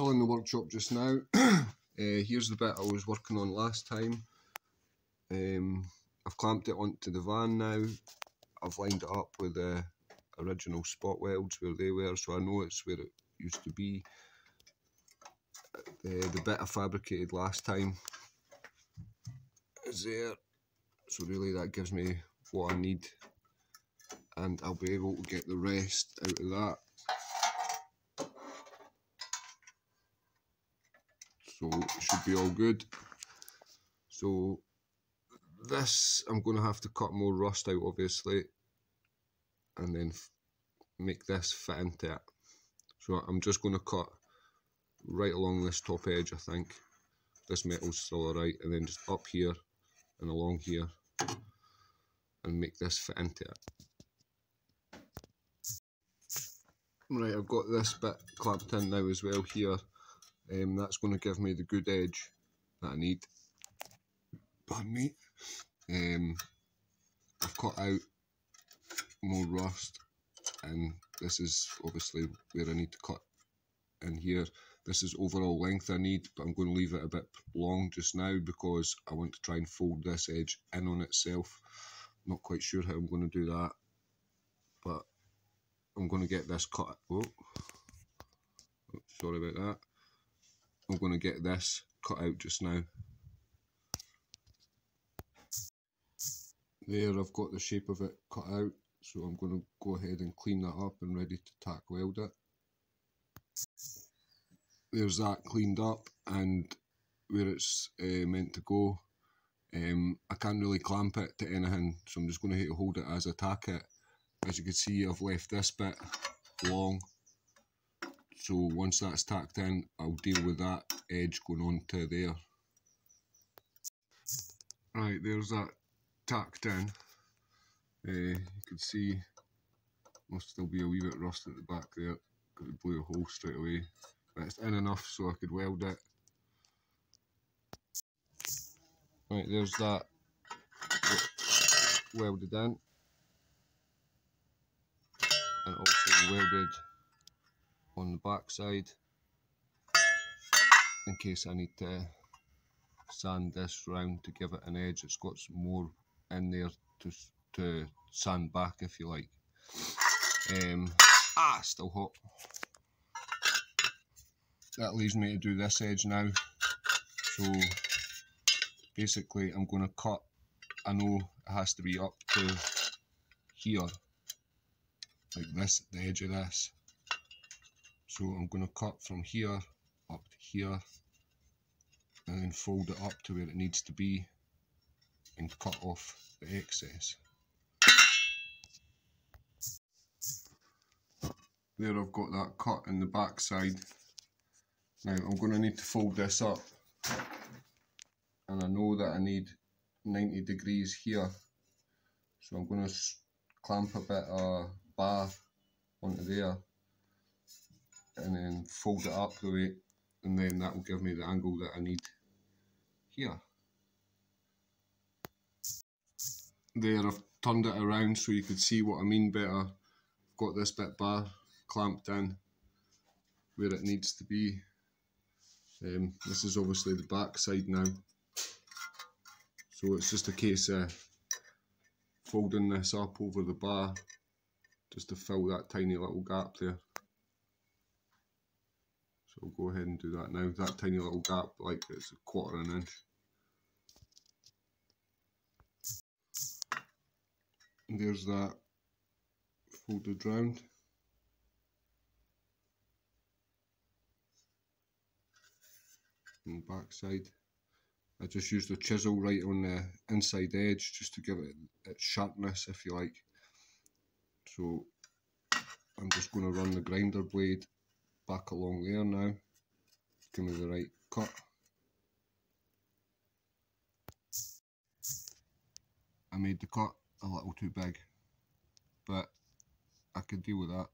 Still in the workshop just now. Here's the bit I was working on last time. I've clamped it onto the van now. I've lined it up with the original spot welds where they were, so I know it's where it used to be. The bit I fabricated last time is there, so really that gives me what I need, and I'll be able to get the rest out of that. So it should be all good. So this, I'm going to have to cut more rust out obviously, and then make this fit into it. So I'm just going to cut right along this top edge, I think. This metal's still alright, and then just up here and along here, and make this fit into it. Right, I've got this bit clamped in now as well here. That's going to give me the good edge that I need. Pardon me. I've cut out more rust, and this is obviously where I need to cut in here. This is overall length I need, but I'm going to leave it a bit long just now because I want to try and fold this edge in on itself. I'm not quite sure how I'm going to do that, but I'm going to get this cut. Oh, sorry about that. I'm going to get this cut out just now. There, I've got the shape of it cut out, so I'm going to go ahead and clean that up and ready to tack weld it. There's that cleaned up and where it's meant to go. I can't really clamp it to anything, so I'm just going to have to hold it as I tack it. As you can see, I've left this bit long, so once that's tacked in, I'll deal with that edge going on to there. Right, there's that tacked in. You can see must still be a wee bit rust at the back there because it blew a hole straight away. But it's in enough so I could weld it. Right, there's that welded in, and also welded on the back side in case I need to sand this round to give it an edge. It's got some more in there to sand back if you like. Still hot. That leaves me to do this edge now. So basically I'm going to cut, I know it has to be up to here, like this, the edge of this. So I'm going to cut from here up to here, and then fold it up to where it needs to be and cut off the excess. There, I've got that cut in the back side. Now I'm going to need to fold this up, and I know that I need 90 degrees here, so I'm going to clamp a bit of bar onto there and then fold it up the way, and then that will give me the angle that I need here. There, I've turned it around so you can see what I mean better. I've got this bit bar clamped in where it needs to be. This is obviously the back side now, so it's just a case of folding this up over the bar just to fill that tiny little gap there. So I'll go ahead and do that now. That tiny little gap, like it's 1/4 inch. And there's that folded round. On the back side, I just used a chisel right on the inside edge just to give it its sharpness, if you like. So I'm just going to run the grinder blade back along there now, give me the right cut. I made the cut a little too big, but I could deal with that.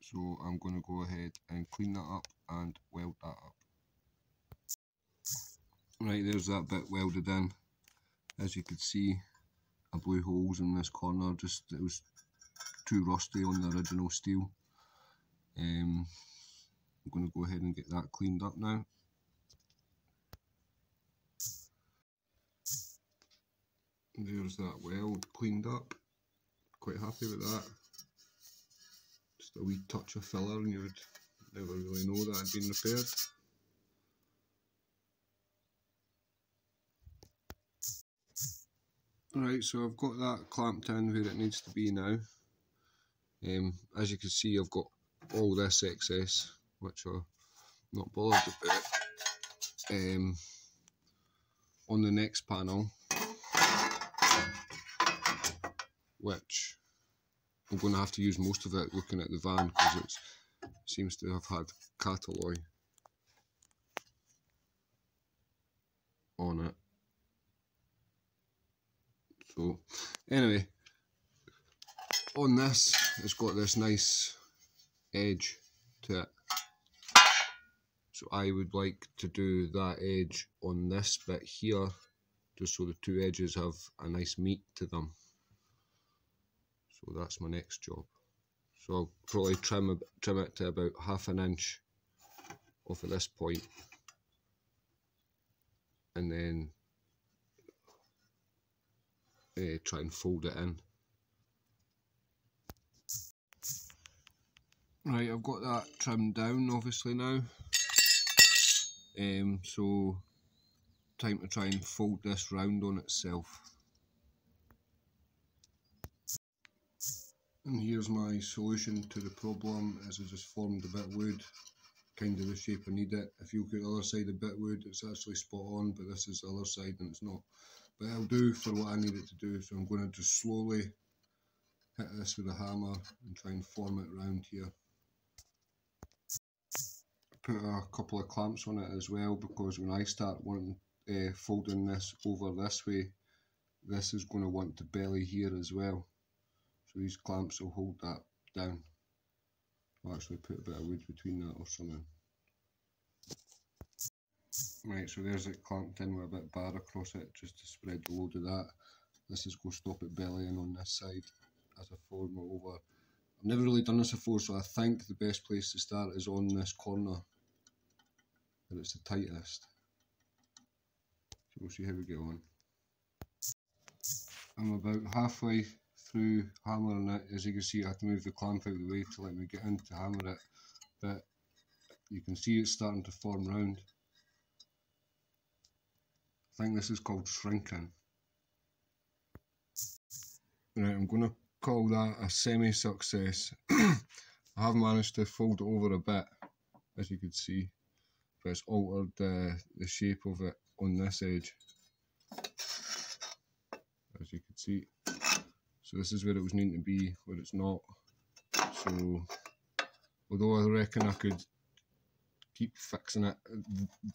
So I'm going to go ahead and clean that up and weld that up. Right, there's that bit welded in. As you can see, I blew holes in this corner, just it was too rusty on the original steel. I'm going to go ahead and get that cleaned up now. There's that weld cleaned up. Quite happy with that. Just a wee touch of filler and you would never really know that had been repaired. Right, so I've got that clamped in where it needs to be now. As you can see, I've got all this excess, which I'm not bothered about. On the next panel, which I'm going to have to use most of it looking at the van because it seems to have had cat alloy on it. So anyway, on this it's got this nice edge to it. So I would like to do that edge on this bit here, just so the two edges have a nice meet to them. So that's my next job. So I'll probably trim it to about 1/2 inch off at this point, and then try and fold it in. Right, I've got that trimmed down obviously now. So time to try and fold this round on itself. And here's my solution to the problem, is I just formed a bit of wood, kind of the shape I need it. If you look at the other side of bit wood, it's actually spot on, but this is the other side and it's not. But it'll do for what I need it to do, so I'm going to just slowly hit this with a hammer and try and form it around here. Put a couple of clamps on it as well, because when I start wanting folding this over this way, this is going to want to belly here as well. So these clamps will hold that down. I'll actually put a bit of wood between that or something. Right, so there's it clamped in with a bit of bar across it just to spread the load of that. This is going to stop it bellying on this side as I form it over. I've never really done this before, so I think the best place to start is on this corner, that it's the tightest. So we'll see how we get on. I'm about halfway through hammering it. As you can see, I have to move the clamp out of the way to let me get in to hammer it, but you can see it's starting to form round. I think this is called shrinking. Right, I'm going to call that a semi-success. I have managed to fold it over a bit, as you can see, but it's altered the shape of it on this edge, as you can see. So this is where it was needing to be, where it's not. So although I reckon I could keep fixing it,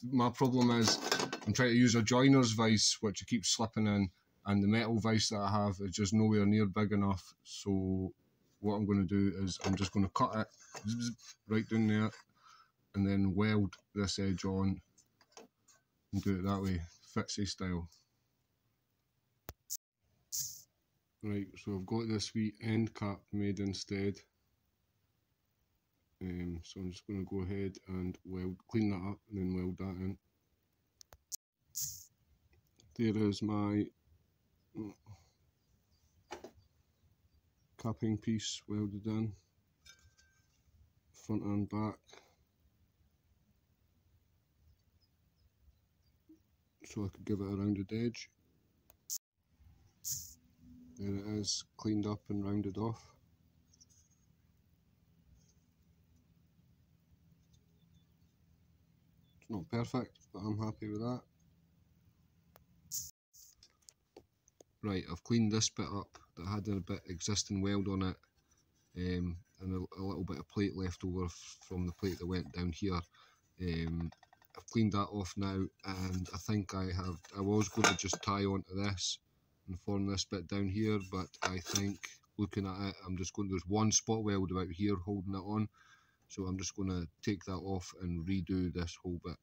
my problem is I'm trying to use a joiner's vise which I keep slipping in, and the metal vise that I have is just nowhere near big enough. So what I'm going to do is I'm just going to cut it right down there and then weld this edge on and do it that way, fixie style. Right, so I've got this wee end cap made instead. So I'm just going to go ahead and clean that up and then weld that in. There is my capping piece welded in, front and back. So I could give it a rounded edge. There it is, cleaned up and rounded off. It's not perfect, but I'm happy with that. Right, I've cleaned this bit up that had a bit existing weld on it, and a little bit of plate left over from the plate that went down here. I've cleaned that off now, and I think I was going to just tie onto this and form this bit down here, but I think looking at it, there's one spot weld about here holding it on, so I'm just going to take that off and redo this whole bit.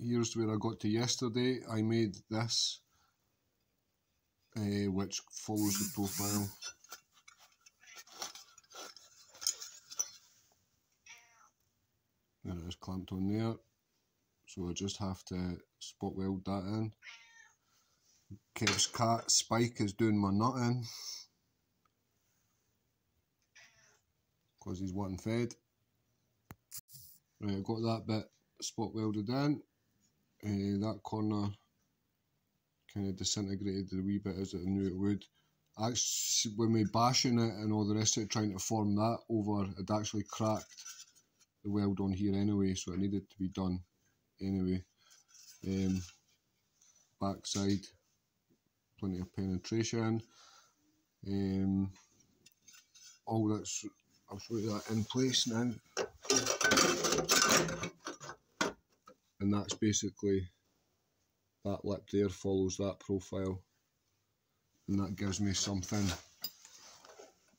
Here's where I got to yesterday. I made this, which follows the profile. There it is clamped on there. So I just have to spot weld that in. Kev's cat Spike is doing my nutting because he's wanting fed. Right, I got that bit spot welded in. That corner kind of disintegrated a wee bit as I knew it would. Actually, when we bashing it and all the rest of it, trying to form that over, it actually cracked the weld on here anyway, so it needed to be done anyway. Backside, plenty of penetration. All that's, I'll show you that in place now. And that's basically, that lip there follows that profile. And that gives me something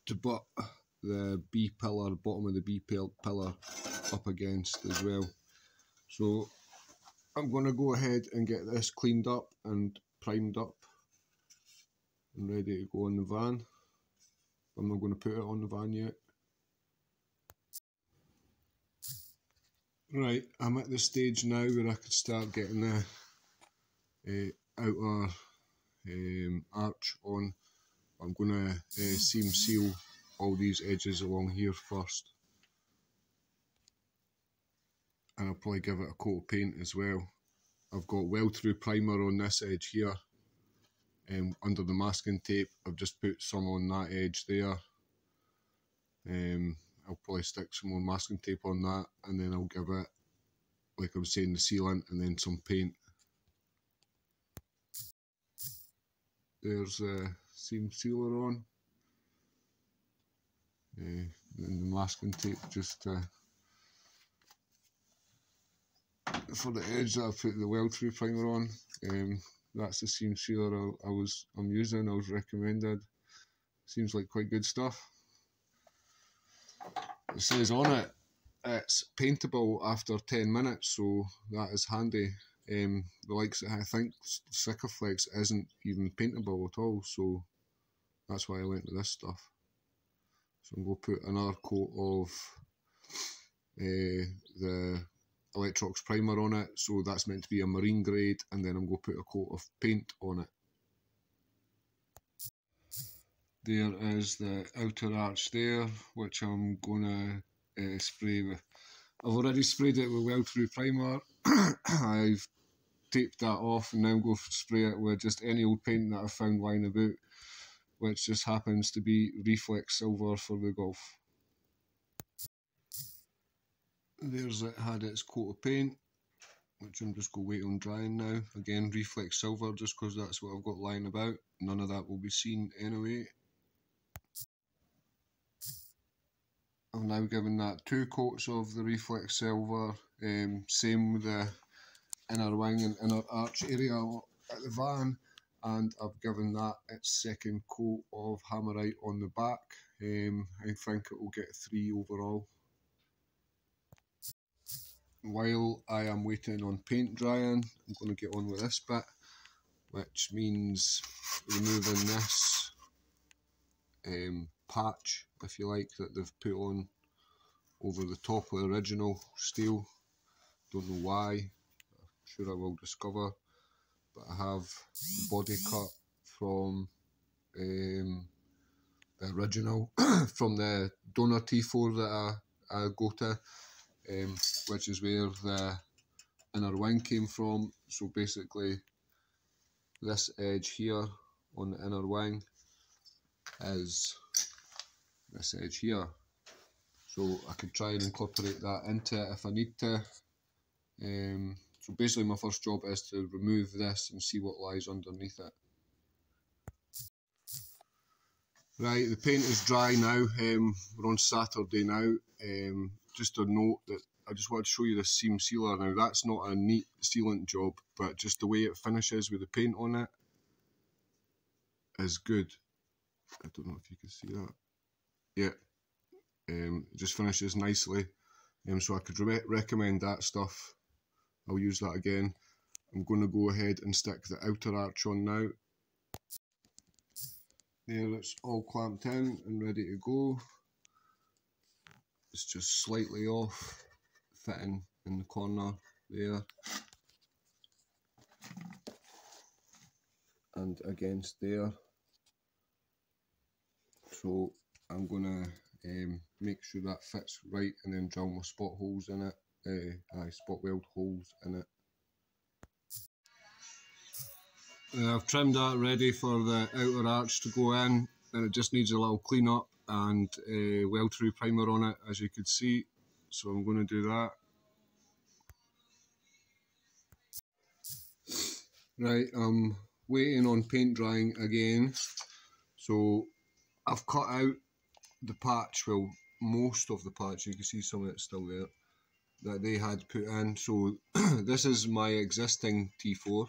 to put the B pillar, bottom of the B pillar up against as well. So I'm going to go ahead and get this cleaned up and primed up and ready to go on the van. I'm not going to put it on the van yet. Right, I'm at the stage now where I could start getting the outer arch on. I'm going to seam seal all these edges along here first. And I'll probably give it a coat of paint as well. I've got weld through primer on this edge here. Under the masking tape, I've just put some on that edge there. I'll probably stick some more masking tape on that, and then I'll give it, like I was saying, the sealant and then some paint. There's the seam sealer on. And the masking tape just for the edge that I put the weld through primer on. That's the seam sealer I'm using. I was recommended. Seems like quite good stuff. It says on it it's paintable after 10 minutes, so that is handy. The likes I think Sikaflex isn't even paintable at all, so that's why I went to this stuff. So I'm going to put another coat of the Electrox primer on it, so that's meant to be a marine grade, and then I'm going to put a coat of paint on it. There is the outer arch there, which I'm going to spray with. I've already sprayed it with weld through primer. I've taped that off, and now I'm going to spray it with just any old paint that I found lying about, which just happens to be Reflex Silver for the Golf. There's it, had its coat of paint, which I'm just going to wait on drying now. Again, Reflex Silver, just because that's what I've got lying about. None of that will be seen anyway. I've now given that 2 coats of the Reflex Silver. Same with the inner wing and inner arch area at the van. And I've given that its 2nd coat of Hammerite on the back. I think it will get 3 overall. While I am waiting on paint drying, I'm going to get on with this bit, which means removing this patch, if you like, that they've put on over the top of the original steel. Don't know why, I'm sure I will discover, but I have the body cut from the original, from the donor T4 that I go to, which is where the inner wing came from. So basically this edge here on the inner wing is this edge here, so I could try and incorporate that into it if I need to. So basically my first job is to remove this and see what lies underneath it. Right, the paint is dry now. We're on Saturday now. Just a note that I just want to show you the seam sealer. Now that's not a neat sealant job, but just the way it finishes with the paint on it is good. I don't know if you can see that. Yeah, it just finishes nicely. So I could recommend that stuff. I'll use that again. I'm going to go ahead and stick the outer arch on now. There, it's all clamped in and ready to go. It's just slightly off fitting in the corner there and against there. So I'm gonna make sure that fits right and then drill my spot holes in it, spot weld holes in it. I've trimmed that ready for the outer arch to go in, and it just needs a little clean up and weld through primer on it, as you could see. So I'm going to do that. Right, I'm waiting on paint drying again. So I've cut out the patch, well, most of the patch, you can see some of it's still there, that they had put in. So this is my existing T4.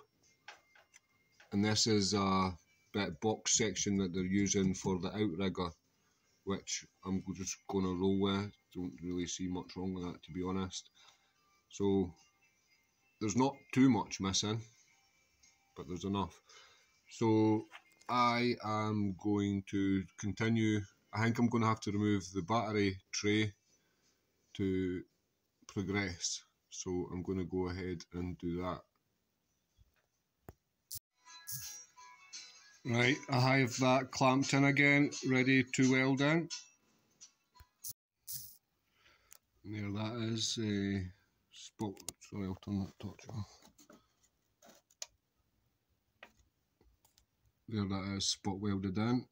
And this is a bit box section that they're using for the outrigger, which I'm just going to roll with. Don't really see much wrong with that, to be honest. So there's not too much missing, but there's enough. So I am going to continue. I think I'm going to have to remove the battery tray to progress. So I'm going to go ahead and do that. Right, I have that clamped in again, ready to weld in. And there that is, spot, sorry, I'll turn that torch off. There that is, spot welded in.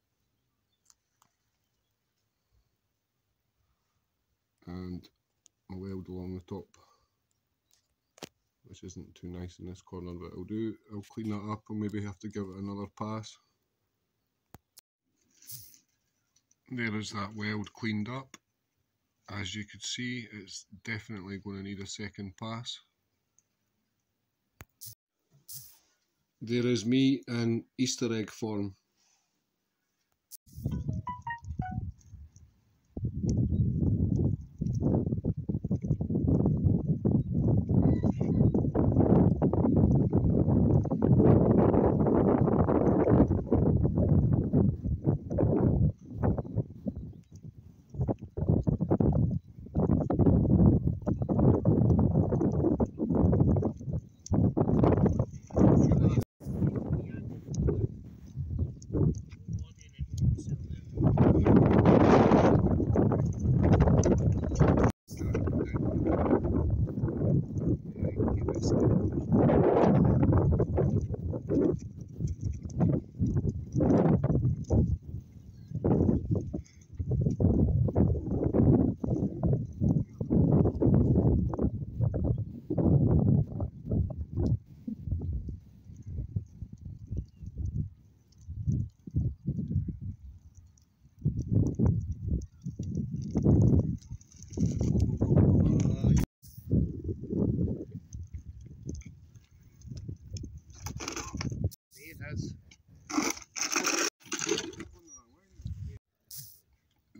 And a weld along the top, which isn't too nice in this corner, but I'll clean that up. I'll maybe have to give it another pass. There is that weld cleaned up. As you can see, it's definitely going to need a second pass. There is me in Easter egg form.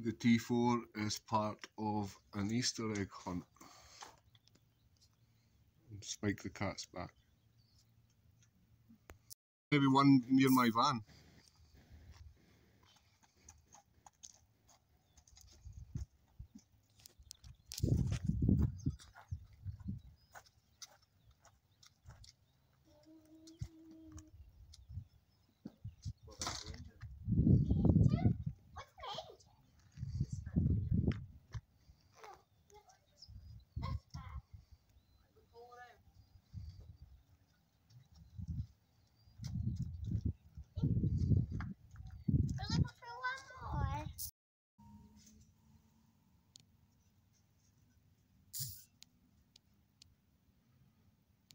The T4 is part of an Easter egg hunt. Spike the cat's back. Maybe one near my van.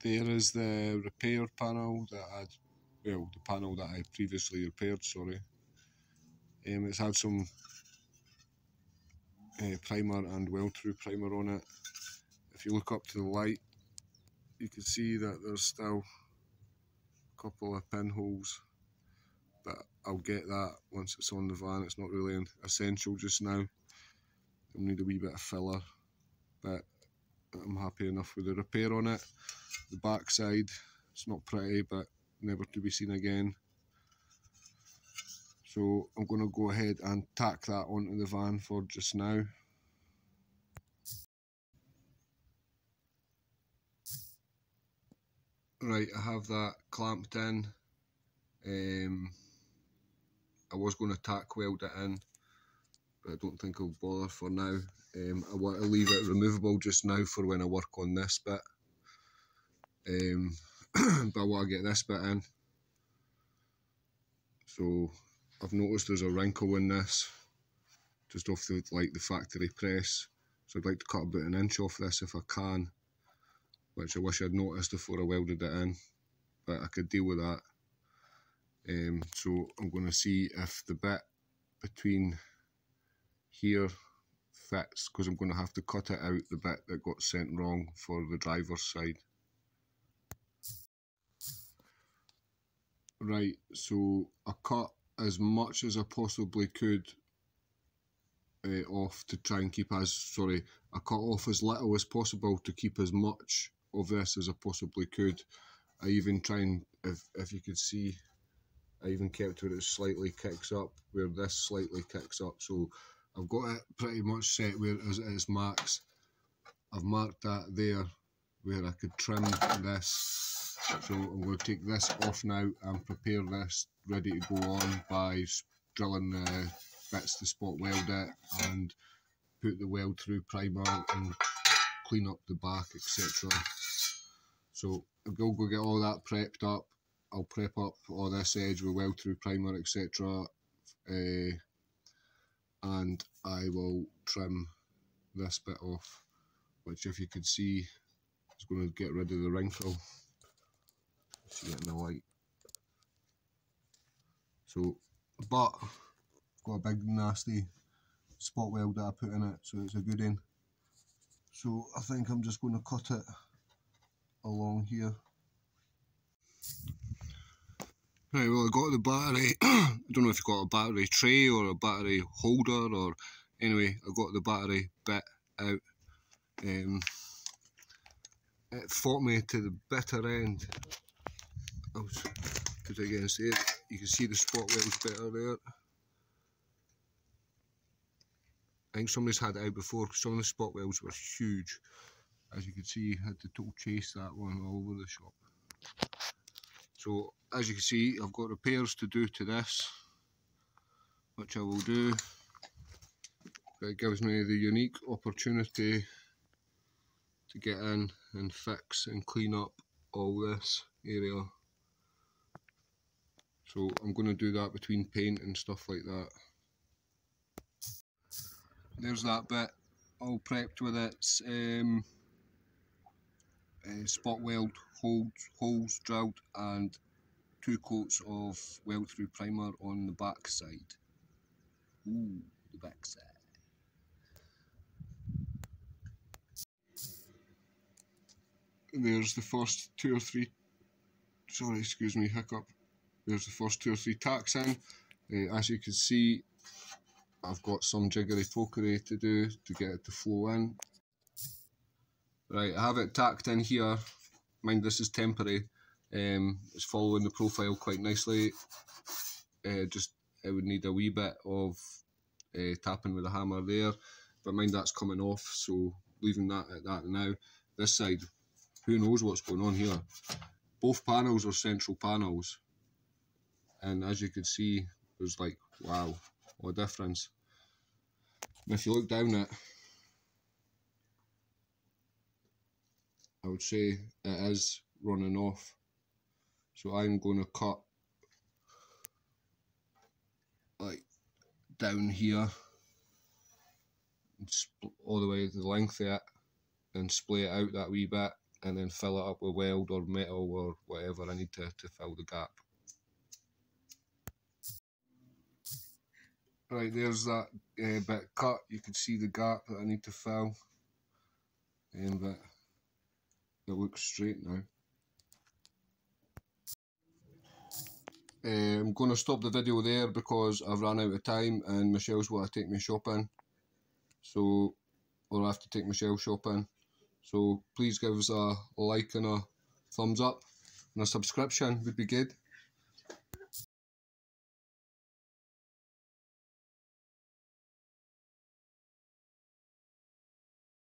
There is the repair panel that the panel that I previously repaired, sorry. It's had some primer and weld-through primer on it. If you look up to the light, you can see that there's still a couple of pinholes, but I'll get that once it's on the van. It's not really essential just now. I'll need a wee bit of filler, but I'm happy enough with the repair on it. The back side, it's not pretty, but never to be seen again. So I'm going to go ahead and tack that onto the van for just now. Right, I have that clamped in. I was going to tack weld it in, but I don't think I'll bother for now. I want to leave it removable just now for when I work on this bit. But I want to get this bit in. So I've noticed there's a wrinkle in this, just off the factory press. So I'd like to cut about an inch off this if I can, which I wish I'd noticed before I welded it in, but I could deal with that. So I'm going to see if the bit between here fits, because I'm going to have to cut it out, the bit that got sent wrong for the driver's side. Right, so I cut as much as I possibly could off to try and keep I cut off as little as possible to keep as much of this as I possibly could. I even try and, if you could see, I even kept where it slightly kicks up, where this slightly kicks up. So I've got it pretty much set where it is max. I've marked that there where I could trim this. So I'm going to take this off now and prepare this ready to go on by drilling the bits to spot weld it and put the weld through primer and clean up the back, etc. So I'll go get all that prepped up. I'll prep up all this edge with weld through primer, etc. And I will trim this bit off, which, if you could see, is going to get rid of the wrinkle. See it in the light. So, but got a big nasty spot weld that I put in it, so it's a good one. So I think I'm just going to cut it along here. Right, well, I got the battery. I don't know if you got a battery tray or a battery holder, or anyway, I got the battery bit out. It fought me to the bitter end. I'll put it against it. You can see the spot welds better there. I think somebody's had it out before, because some of the spot welds were huge. As you can see, I had to total chase that one all over the shop. So, as you can see, I've got repairs to do to this, which I will do. It gives me the unique opportunity to get in and fix and clean up all this area. So I'm going to do that between paint and stuff like that. There's that bit, all prepped with its spot weld holes drilled and 2 coats of weld through primer on the back side. Ooh, the back side. There's the first 2 or 3, sorry, excuse me, hiccup. There's the first 2 or 3 tacks in. As you can see, I've got some jiggery pokery to do to get it to flow in. Right, I have it tacked in here. Mind, this is temporary. It's following the profile quite nicely. Just it would need a wee bit of tapping with a hammer there, but mind, that's coming off, so leaving that at that now. This side, who knows what's going on here. Both panels are central panels, and as you can see, there's like, wow, what a difference. And if you look down it, I would say it is running off. So I'm going to cut like down here, all the way to the length of it, and splay it out that wee bit, and then fill it up with weld or metal or whatever I need to fill the gap. Right, there's that bit cut. You can see the gap that I need to fill, but it looks straight now. I'm going to stop the video there because I've run out of time and Michelle's want to take me shopping. So I'll have to take Michelle shopping. So please give us a like and a thumbs up, and a subscription would be good.